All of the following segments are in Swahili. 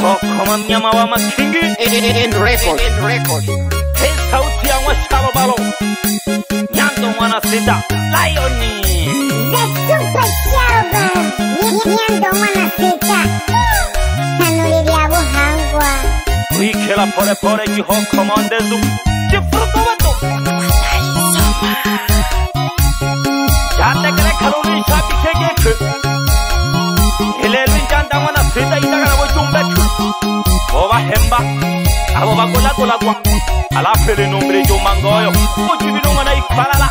kama mnyama wa makingi in record Hey sauti ya mwashalo balo Nyando mwana sita Lioni The Super Nyando mwana sita Tanuliria buhangwa Wikela pore pore jiho komandezu Jifruto watu Jate kere kalori shabi kege Hilelu njanda mwana sita itagana wajumbetu Boba hemba Abo bagola gola kwa Alapele nombre jo mangoyo Mujibino mwana ikwalala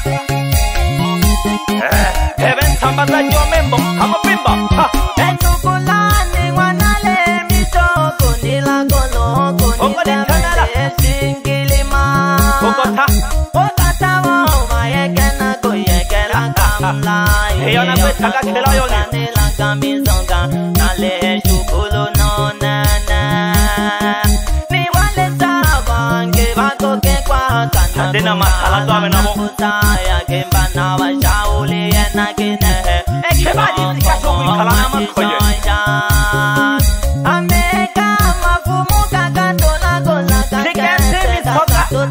Heaven sambaza jo membo Kama bimba Etukulani wanale mitoko nila golo kunile mele singilima Okata wa mayekena kuyekela kamla Heyona kwe taka kela yoni Nila kamizonga nale shukulu no nana Ni wale sabange bako ke kwa kana Adena masala to ave namo Kutaya kemba na wa shauli ena kine Ekebali zikasho wikala na makoye Ameka mafumu kakatola gola kakete Kakato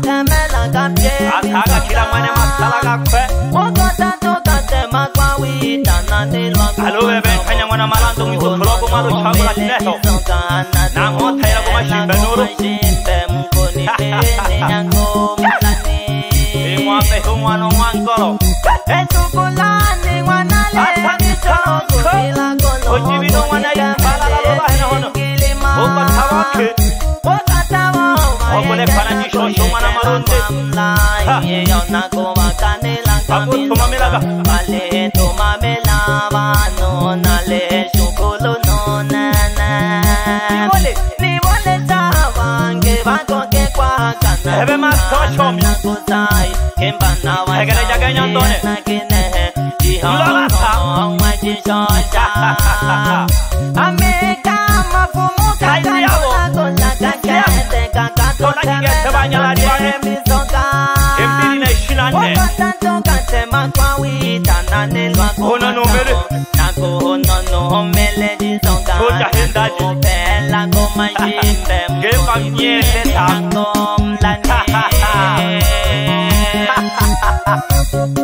kapye Akaga kila mwane masala kakwe Okota toka tema kwa wita na nilwa Alo bebe kanya mwana malando mwizo kulogo malu chabula kineho Na ngota ila kuma shimbe nuru Mkoni pene nyango mlani Imwape humwano mwangolo Etukulani wanale mitoko nila golo Ojibino mwana ikala lalo bahena hono Oka tawake Okole pana jishosho mwana maronde Abu tumamelaga Vale tumamela no nale shukulu no nana Ni wale sabange bako ke kwa kana Ebe masocho Nakutai kemba na wa Egele jage nyondone Mlola sa Ameka mafumu kakatola gola kakete Kakato kigete banyala diwane Embili na ishinane Hona nomele Koja hendaji Gemba mnyese tango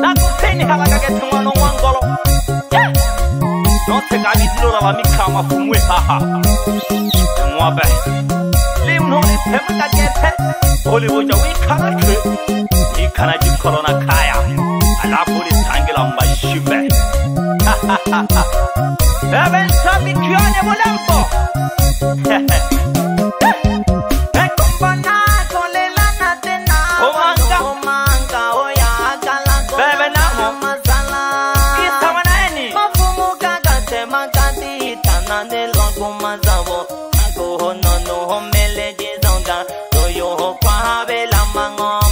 Nakupeni halaga gete mwano mwangolo Note gani dilora la mika mafumwe haha Mwabe Limnoni temuka gete Oli boja wikana kwe Ikana jikolo na kaya Alapuli tangila mbashimbe Eben sabi kione mulembo Bebe namo Isa wanaeni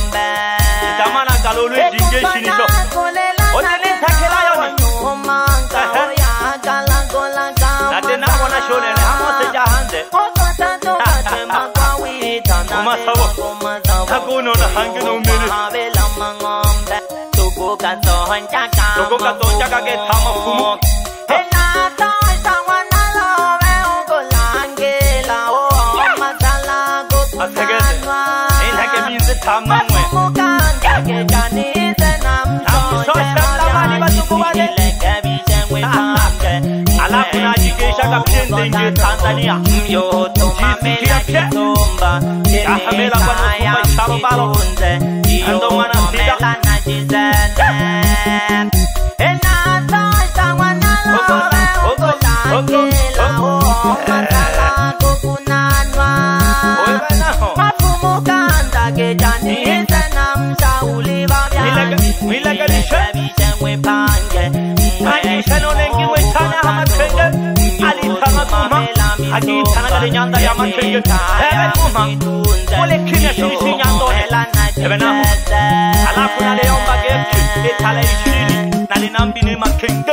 Itamana kalulu jinge shinicho Otele takela yoni Nade na wana shone ne hamo seja hanze Kuma sabo Takuno na hangi no mili Toko kato njaka ke tama fumu Asegete Inhake minze tama mwe Alafu na jikesha kapende nje Tanzania Jisikia ke Ahamela kwa nukumba isharo balo Ando mwana sida Akitana kali nyanda ya makenge Ebe kuma Mole kine sisi nyandone Ebe namu Alafu nale yomba geki Itale ishini Nale nambine makenge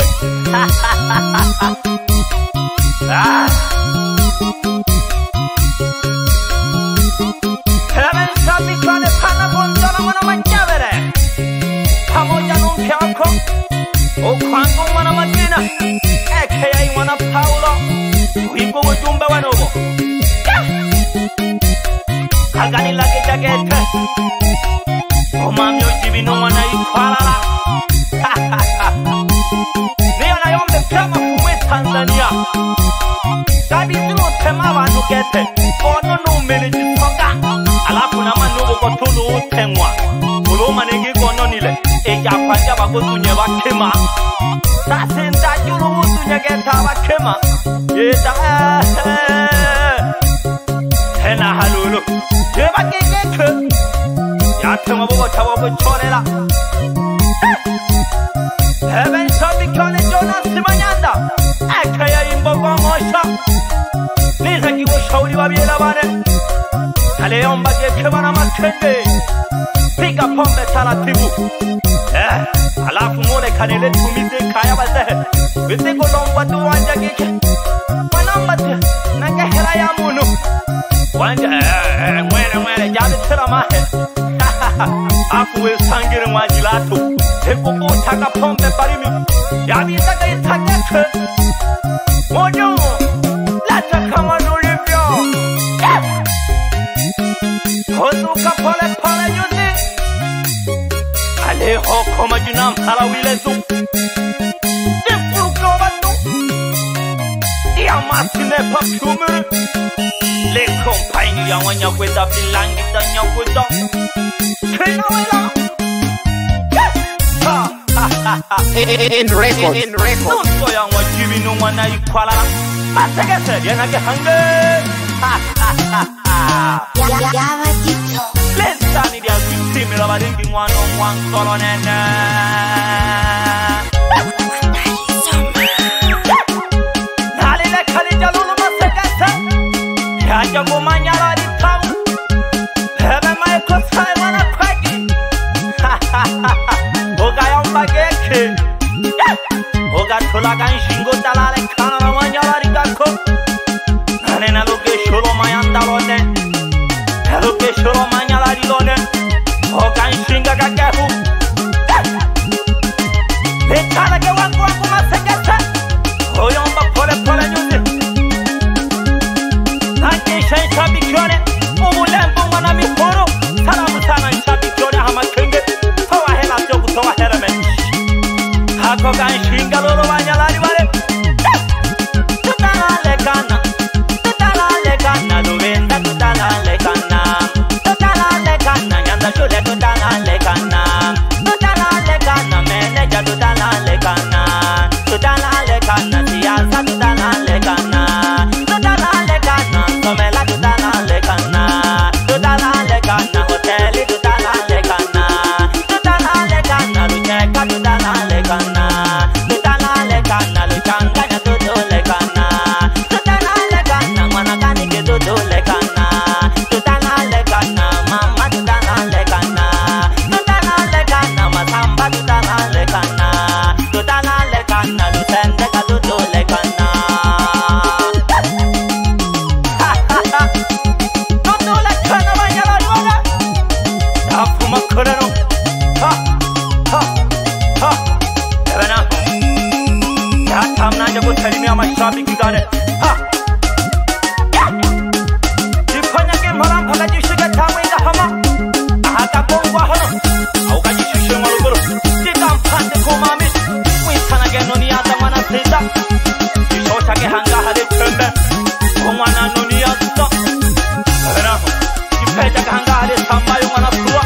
Ebe nsabi kwane pana gondona wana manjavere Pamoja nunke ako Okwangu wana majina Eke ya iwana Paulo Wiko wajumbe wanobo Pega Tabakema, Yeta Hena Halulu, Jebaki, Yatama Tawa Chorela. Heaven shall be calling Jonas Simayanda. Akaya in Bogomosha. Nizaki was showing you a Biela. Aleon Bagay Kevana Makende. Pick up on the Talatibu. Alafu Mole Canele to me, the Kaya was there. We think along what to one Jagik. One number, Nagayamuno. One when a Jabba Telamahe. Aku will sangir Majilato. Tepo Taka Pompe Parimi. Yabi Taka Taka. Mojo. Let's come on, Olivia. Hosuka Pole Pole Yuzi. Aleho Komajunam Halawilezu. Defukovatu. Yamasine Pakumur. Le compagni Yawanya with a Bilangi Danya with in record. Don't so young what you know when I call up. But said, you're not hungry. Let's stand it as we see me about thinking one on one colon and Nalila Kalijalulu Masakasa. Kajago Manyala Town. Heaven my cosai when I crack it. Ogayam Bageke. Oga Tulagan Shingo Dalale Kana Manyala Gako. Anena Luke Sholo Mayanda Lone. Luke Sholo Manyala Lone. Ogan Shinga Gagahu. Petana Waku Masakasa. Oyamba Pole Pole Music. Naki Shan Shabi Kone. Umulembo Manami Poro. Salamutana Shabi Kone Hamakenge. Power Hela Joku Toa Heramen. Hakogan Shinga Lolo Manyala Vale. Tutala Legana. Tutala Legana. Luvenda Tutala Legana. Tutala Legana. Yanda Shule Tutala Legana. Tutala Legana. Meneja Tutala Legana. Tutala Legana. Siasa Tutala Legana. Tutala Legana. Somela Tutala Legana. Tutala Legana. Hoteli Tutala Legana. Tutala Legana. Lucheka Tutala Legana. Tutala Legana. Luchanganya Tutu Legana. Tutala Legana. Manakani ke Tutu Legana. Tutala Legana. Mama Tutala Legana. Tutala Legana. Masamba Tutala Legana. Tutala Legana. Lucende ka Tutu Legana. Tutu Legana Manyala Yoga. Afuma Kurano. Ha. Ha. Ha. Evena. Ya tamna jago tari me ama shabi ki gane. Ha. Dipanya ke maram phala ji shiga thamai da hama. Aha ka kongwa hono. Au ka ji shishe malu guru. Ji tam phate ko mami. Wi thana ke noni ata mana sita. Ji shosha ke hanga hale chembe. Komana noni ata. Evena. Ji pheja ke hanga hale sambayu mana suwa.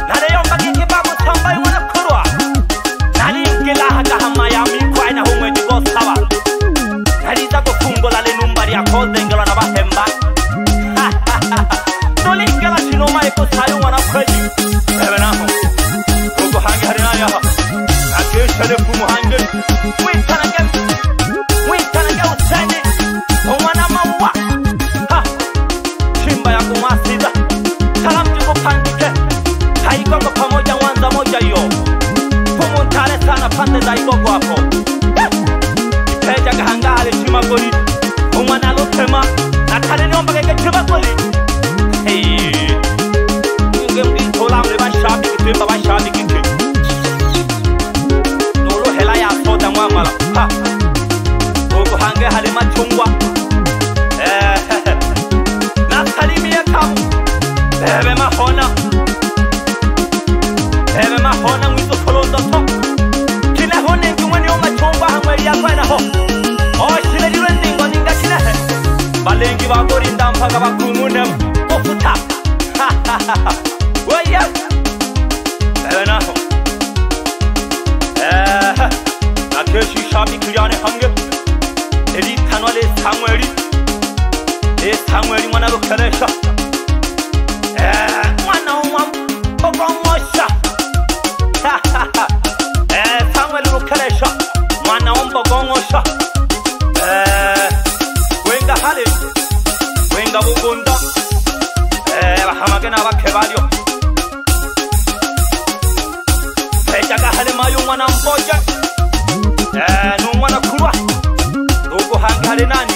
Nare yomba ki babu sambayu mana kurwa. Nani ke laha ka hama ya mi kwai na hume ji go sawa. Nari za ko fungo la le numbari ya ko dengela na bahemba. Toli kala shino mai ko sayu wana kwaji. Evena ho. Ko hangi harina ya. Ake shale fu muhange. Wi tanage usani. Omwana mawa. Ha. Shimba ya kumasida. Salam tuko pandike. Haiko kwa pamoja wanza moja yo. Fumu ntale sana pande za igogo hapo. Peja kahanga hale shima goli. Omwana lotema. Natale nyomba keke shima goli. Hey. Ngemgi tola mle ba shabi kitemba ba shabi kike. Nolo hela ya soda mwamala. Ha. Ogo hange hale machungwa. Nasalimia kamu. Bebe mahona. Bebe mahona mwizo kolondo to. Kina hone ngumani o machungwa hamweli ya kwena ho. O shile jile ndingo ninga kina he. Balengi bagori ndampaga bakumune. Ofuta. Ha ha ha ha. Waya. Bebe na ho. Nakeshi shabi kuyane hange. Elitanwale Samueli mwana lukeresha mwana mbogongosha Samueli lukeresha mwana mbogongosha wenga hale wenga bugunda bahamagena abakebalyo ejaga hale mayo mwana mboje n'umwana kuba uguhanga hale nani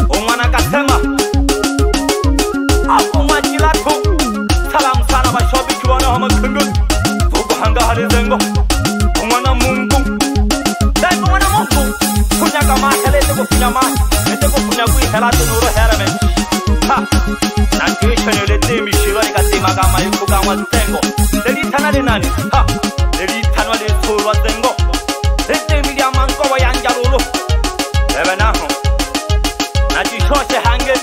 umwana kasema akumwajilako salamu sana bashabiki bana hamakundu uguhanga hale zengo umwana mungu zengo mwana mungu kunyaga mahele tego kunyama tego kunyagui helate nuro herame nakishanyele temi shirari kasema kama yuko kama zengo lelitanale nani lelitanale solwa zengo letemi ya mango wa yanjarulo ebe naho najishoshe hange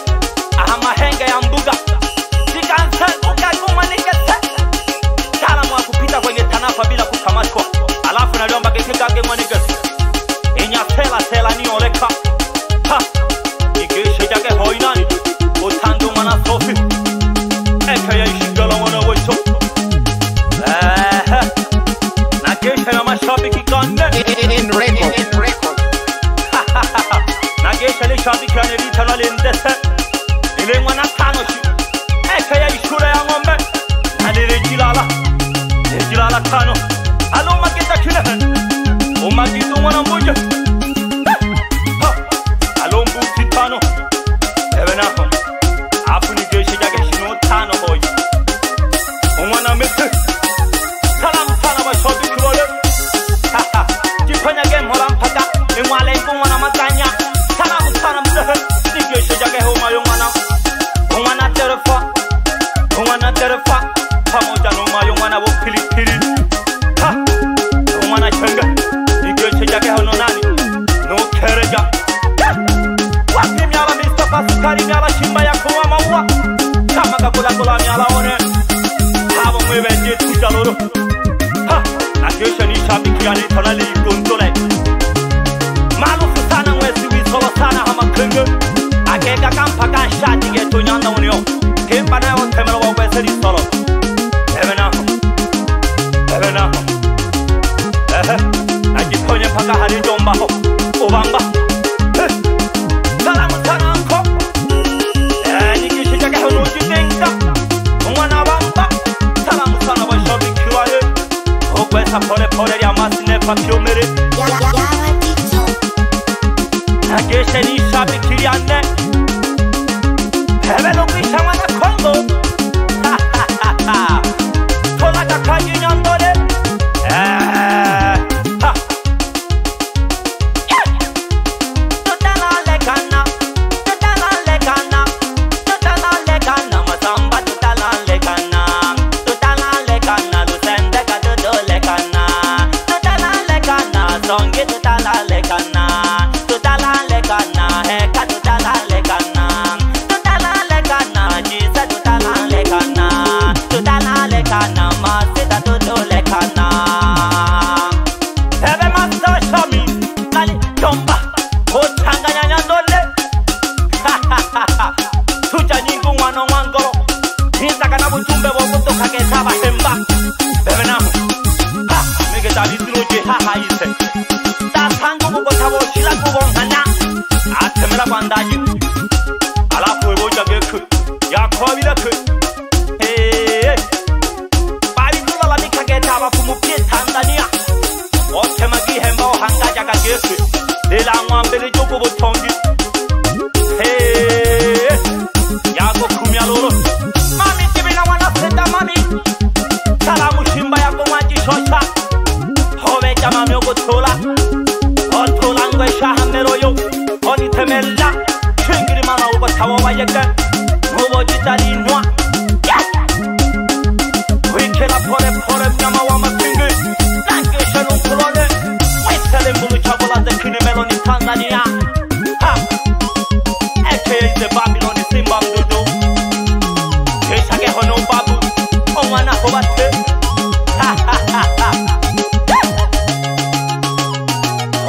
ahama henge ya mbuga jikanse ukaguma ningete kalamu akupita kwenye tanafa bila kukamatwa alafu naliomba gekekage mwanigesi inyasela ni oleka igeshe jage hoinani utandu mwana sofi eka ya ishigala mwana wecho nageshe na mashabiki kane in record nageshe le shabiki kane litana lendese ile mwana tanoshi eka ya ishura ya ngombe nalile jilala tano alo magita kine umagitu mwana mbuja alo mbuti tano ebe naho apu nigeshe jage shino tano hoyi umwana mete salamu sana bashabiki bole jipanya game hola mpaka imwale kumwana matanya salamu sana mzehe nigeshe jage homa umwana terefa pamoja n'umwayo mwana bo pilipili umwana chenga nigeshe jage hono nani no kereja wapi myala Mustafa Sukari myala shimba ya kuwa maua kama kakula myala one habo mwebeje tujaloro nageshe ni shabiki yani tonali gondole malufu sana mwezi wisolo sana hamakenge akeka kampa kanshati geto nyanda unio kemba na yo temelo wa weseri solo ebe naho najiponye paka hali jomba ho ubamba salamu sana anko nikishikake hono jidenga umwana bamba salamu sana bashabiki wae okwesa pole ya masine papiomere nageshe ni shabiki yane hebelo kwisha mwana Kongo tola kakaji nyandole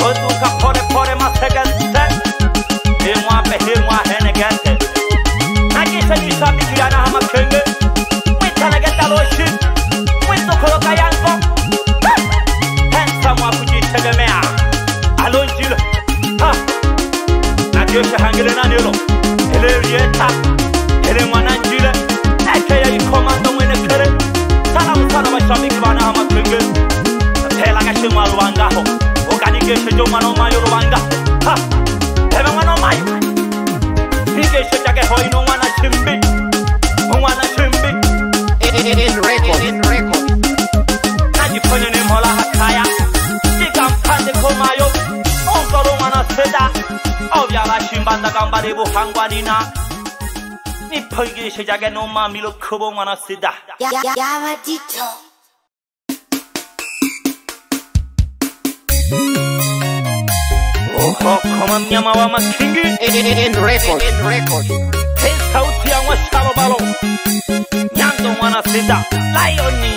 Oduka pore más shabiki yana hama kenge Witalege taloshi Wito koloka yanko Hensa mwa kujitegemea Alonjilo Nakiosha hangile na nilo Hele rieta Hele mwananjile Eke ya ikomando mwene kere Salamu sana mashabiki wana hama kenge Tela gashe mwa ruwangaho Oganigeshe jo mano mayo ruwanga Hebe mano mayo Nigeshe jage hoi no wana chimbi Mwana chimbi In record. Najiponye ni mola hakaya Jika mpande komayo Ongoro mwana seda Ovya bashimbanda gambari buhangwa nina Nipoigeshe jage no mamilo kubo mwana seda Yawadito. Oho koma mnyama wa makingi In record. Hei sauti ya mwashalo balo Nyando mwana seda Lioni